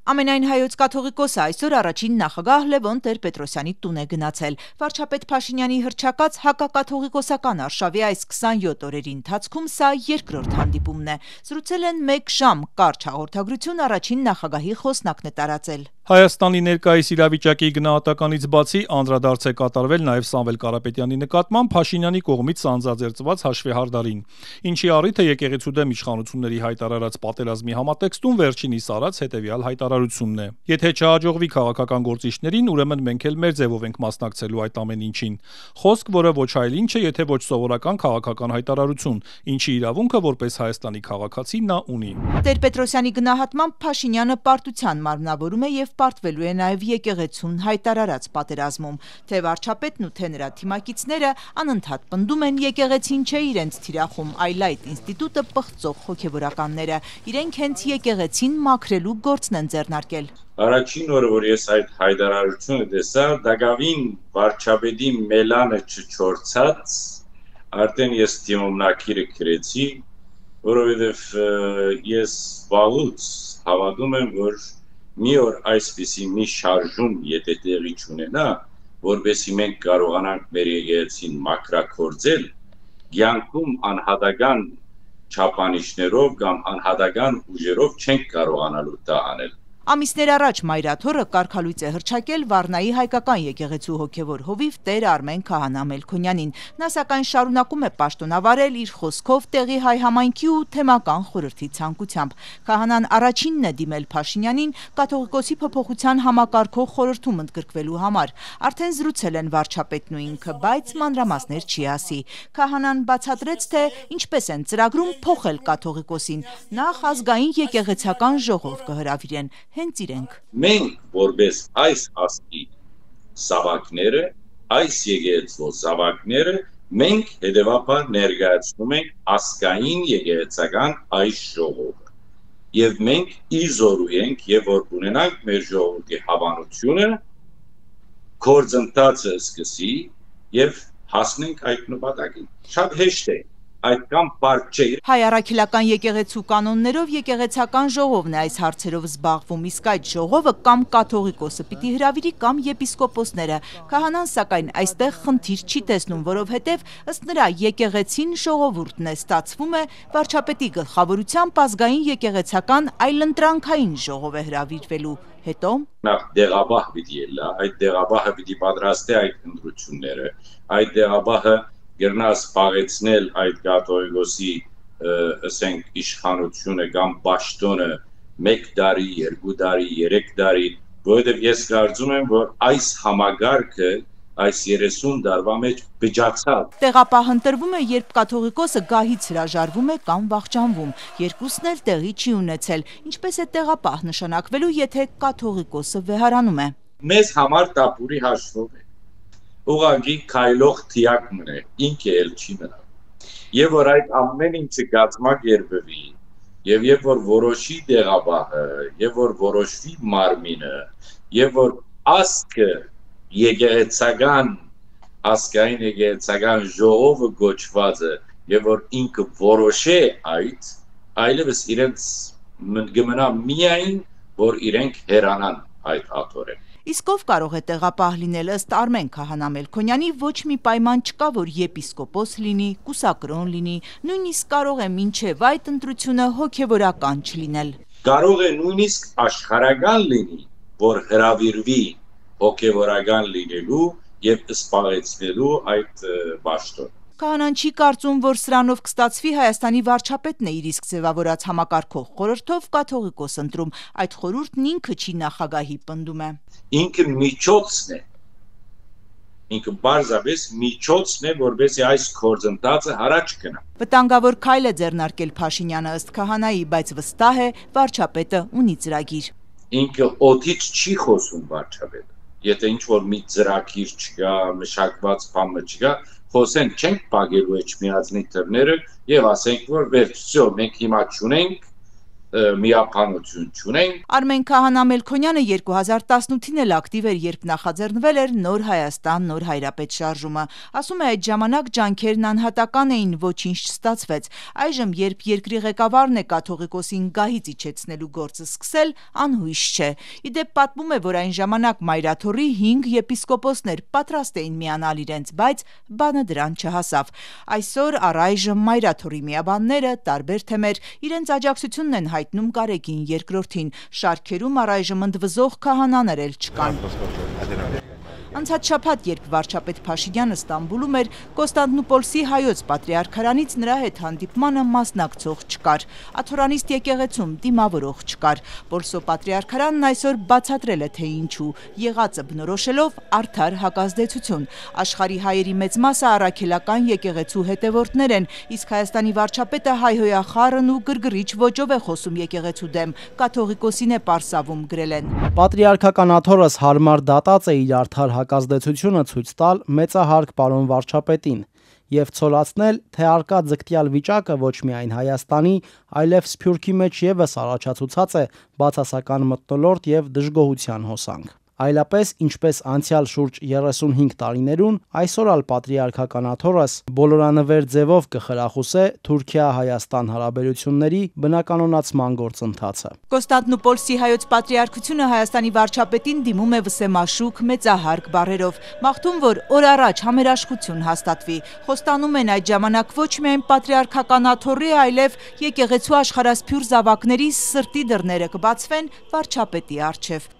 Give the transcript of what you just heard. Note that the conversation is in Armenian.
Ամենայն հայոց կաթողիկոսը այսօր առաջին նախագահ Լևոն Տեր-Պետրոսյանի տուն է գնացել։ Վարչապետ Փաշինյանի հռչակած հակակաթողիկոսական արշավի այս 27 օրերի ընթացքում սա երկրորդ հանդիպումն է։ Զրուցել են 1 ժամ, կարճ հաղորդագրություն առաջին նախագահի խոսնակն է տարածել։ Հայաստանի ներկայիս իրավիճակի գնահատականից բացի անդրադարձ է կատարվել նաև Սամվել Կարապետյանի նկատմամբ Փաշինյանի կողմից սանձազերծված հաշվեհարդարին, ինչի առիթ է եկեղեցու դեմ իշխանությունների հայտարարած պատերազմի համատեքստում վերջինիս արած հետևյալ հայտարարությունն է. «Եթե չհաջողվի քաղաքական գործիչներին, ուրեմն մենք էլ մեր ձևով ենք մասնակցելու այդ ամեն ինչին։ Խոսք, որը ոչ այլ ինչ է, եթե ոչ սովորական քաղաքական հայտարարություն, ինչի իրավունքը որպես Հայաստանի քաղաքացի նա ունի»։ Տեր-Պետրոսյանի գնահատմամբ Փաշինյանը պարտության մարմնավորում է եւ պարտվելու է նաև եկեղեցուն հայտարարած պատերազմում, թե վարչապետն ու թե նրա թիմակիցները անընդհատ պնդում են եկեղեցին չէ իրենց թիրախում, այլ այդ ինստիտուտը պղծող հոգևորականները, իրենք հենց եկեղեցին մաքրելու գործն են ձեռնարկել։ Առաջին օրը, որ ես այդ հայտարարությունը տեսա, դակավին վարչապետի մելանը չչորցած, արդեն ես դիմումնակիրը գրեցի, որովհետև ես վաղուց հավատում եմ, որ մի օր այսպիսի մի շարժում եթե տեղի չունենա, որովհետեւ մենք կարողանանք մեր եկեղեցին մաքրաքործել, կյանքում անհատական չափանիշներով կամ անհատական ուժերով չենք կարողանալու դա անել։ Ամիսներ առաջ Մայրաթորը կարգալույծ է հռչակել Վառնայի հայկական եկեղեցու հոգևոր հովիվ Տեր Արմեն Քահանա Մելքոնյանին։ Նա սակայն շարունակում է պաշտոնավարել իր խոսքով տեղի հայ համայնքի ու թեմական խորհրդի ցանկությամբ։ Քահանան առաջինն է դիմել Փաշինյանին կաթողիկոսի փոփոխության համակարգող խորհրդում ընդգրկվելու համար։ Արդեն զրուցել են վարչապետն ու ինքը, բայց մանրամասներ չի ասի։ Քահանան բացատրեց, թե ինչպես են ծրագրում փոխել կաթողիկոսին։ Նախ ազգային եկեղեցական ժողով կհրավիրեն, հենց իրենք։ Մենք որպես այս ազգի զավակները, այս եկեղեցու զավակները, մենք հետևաբար ներկայացնում ենք ազգային եկեղեցական այս ժողովը։ Եվ մենք իզորու ենք եւ որ ունենանք մեր ժողովրդի հավանությունը, գործընթացը սկսի եւ հասնենք այդ նպատակին։ Շատ հեշտ է։ Այդքան բարդ չէ։ Հայ առաքելական եկեղեցու կանոններով եկեղեցական ժողովն է այս հարցերով զբաղվում, իսկ այդ ժողովը կամ կաթողիկոսը պիտի հրավիրի կամ եպիսկոպոսները։ Քահանան սակայն այստեղ խնդիր չի տեսնում, որովհետև ըստ նրա եկեղեցին ժողովուրդն է, ստացվում է վարչապետի գլխավորությամբ ազգային եկեղեցական այլընտրանքային ժողով է հրավիրվելու։ Հետո նախ դեղաբահ պիտի ելա, այդ դեղաբահը պիտի պատրաստի այդ ընտրությունները, այդ դեղաբահը գերնա սպաղեցնել այդ կաթողիկոսի ասենք իշխանությունը կամ պաշտոնը 1 տարի, 2 տարի, 3 տարի, որովհետև ես կարծում եմ, որ այս համագարկը այս 30 տարվա մեջ բջացավ։ Տեղապահ ընտրվում է, երբ կաթողիկոսը գահից հրաժարվում է կամ վախճանվում։ Երկուսն էլ տեղի չի ունեցել։ Ինչպես է տեղապահ նշանակվելու, եթե կաթողիկոսը վեհարանում է։ Մեզ համար տապուրի հաշվով է։ Ուղղակի քայլող թիակն է, ինքը էլ չի մնա։ Եվ որ այդ ամեն ինչը կազմակերպվի, եւ երբ որ որոշի տեղապահը, եւ որ որոշվի մարմինը, եւ որ ազգը եկեղեցական ազգային եկեղեցական ժողովը գոչվածը, եւ որ ինքը որոշե այդ, այլևս իրենց գմնա միայն, որ իրենք հերանան այդ աթորը։ Իսկ ով կարող է տեղապահ լինել ըստ Արմեն Քահանա Մելքոնյանի ոչ մի պայման չկա, որ եպիսկոպոս լինի, կուսակրոն լինի, նույնիսկ կարող է մինչև այդ ընտրությունը հոգևորական չլինել։ Կարող է նույնիսկ աշխարհական լինի, որ հրավիրվի հոգևորական լինելու եւ սպառեցնելու այդ պաշտոնը։ Քահանան չի կարծում, որ սրանով կստացվի Հայաստանի վարչապետն է իր իսկ ձևավորած համակարգող խորհրդով կաթողիկոս ընտրում, այդ խորհուրդն ինքը չի նախագահի պնդում է։ Ինքը միջոցն է, ինքը բարձրապես միջոցն է, որովհետեւ այս գործընթացը առաջ գնա։ Վտանգավոր քայլ է ձեռնարկել Փաշինյանը ըստ Քահանայի, բայց վստահ է վարչապետը ունի ծրագիր։ Ինքը օդից չի խոսում վարչապետը։ Եթե ինչ որ մի ծրագիր չկա, մշակված բան չկա, խոսենք չենք պագելու էջ միածնի թվները եւ ասենք որ վերջիո մենք հիմա չունենք միապանություն չունեն։ Արմեն Քահանա Մելքոնյանը 2018-ին էլ ակտիվ էր, երբ նախաձեռնվել էր Նոր Հայաստան, Նոր Հայրապետ շարժումը։ Ասում է, այդ ժամանակ ջանքերն անհատական էին, ոչինչ չստացվեց։ Այժմ, երբ երկրի ղեկավարն է կաթողիկոսին գահից իջեցնելու գործը սկսել, անհույս չէ։ Իդեպ պատմում է, որ այն ժամանակ Մայրաթորի 5 եպիսկոպոսներ պատրաստ էին միանալ իրենց, բայց բանը դրան չհասավ։ Այսօր առայժմ Մայրաթորի միաբանները տարբեր թեմեր իրենց աջակցությունն են հայտնում Գարեգին երկրորդին, շարքերում առայժմ ընդվզող քահանաներ էլ չկան։ Անցած շաբաթ, երբ վարչապետ Փաշինյանը Ստամբուլում էր, Կոստանդնուպոլսի հայոց պատրիարքարանից նրա հետ հանդիպմանը մասնակցող չկար, աթորանիստ եկեղեցում դիմավորող չկար։ Պոլսո պատրիարքարանն այսօր բացատրել է, թե ինչու, եղածը բնորոշելով արդար հակազդեցություն։ Աշխարհի հայերի մեծ մասը առաքելական եկեղեցու հետևորդներ են, իսկ Հայաստանի վարչապետը հայհոյախառն ու գրգռիչ ոճով է խոսում եկեղեցու դեմ, կաթողիկոսին է պարսավում, գրել են։ Պատրիարքական աթոռս հարմար դատած է իր արդար հակազդեցությունը ցույց տալ մեծահարկ պարոն վարչապետին եւ ցոլացնել, թե արկա ձգտյալ վիճակը ոչ միայն Հայաստանի, այլև Սփյուռքի մեջ եւս առաջացուցած է բացասական մթնոլորտ եւ դժգոհության հոսանք։ Այլապես, ինչպես անցյալ շուրջ 35 տարիներուն, այսօր ալ պատրիարքական աթոռս բոլորանվեր ձևով կխրախուսե Թուրքիա-Հայաստան հարաբերությունների բնականոնացման գործընթացը։ Կոստանդնուպոլսի հայոց պատրիարքությունը Հայաստանի վարչապետին դիմում է վսեմաշուք մեծահարկ բառերով, մաղթում, որ օր առաջ համերաշխություն հաստատվի։ Խոստանում են այդ ժամանակ ոչ միայն պատրիարքական աթոռի, այլև եկեղեցու աշխարհասփյուռ զավակների սրտի դռները կբացվեն վարչապետի առջև։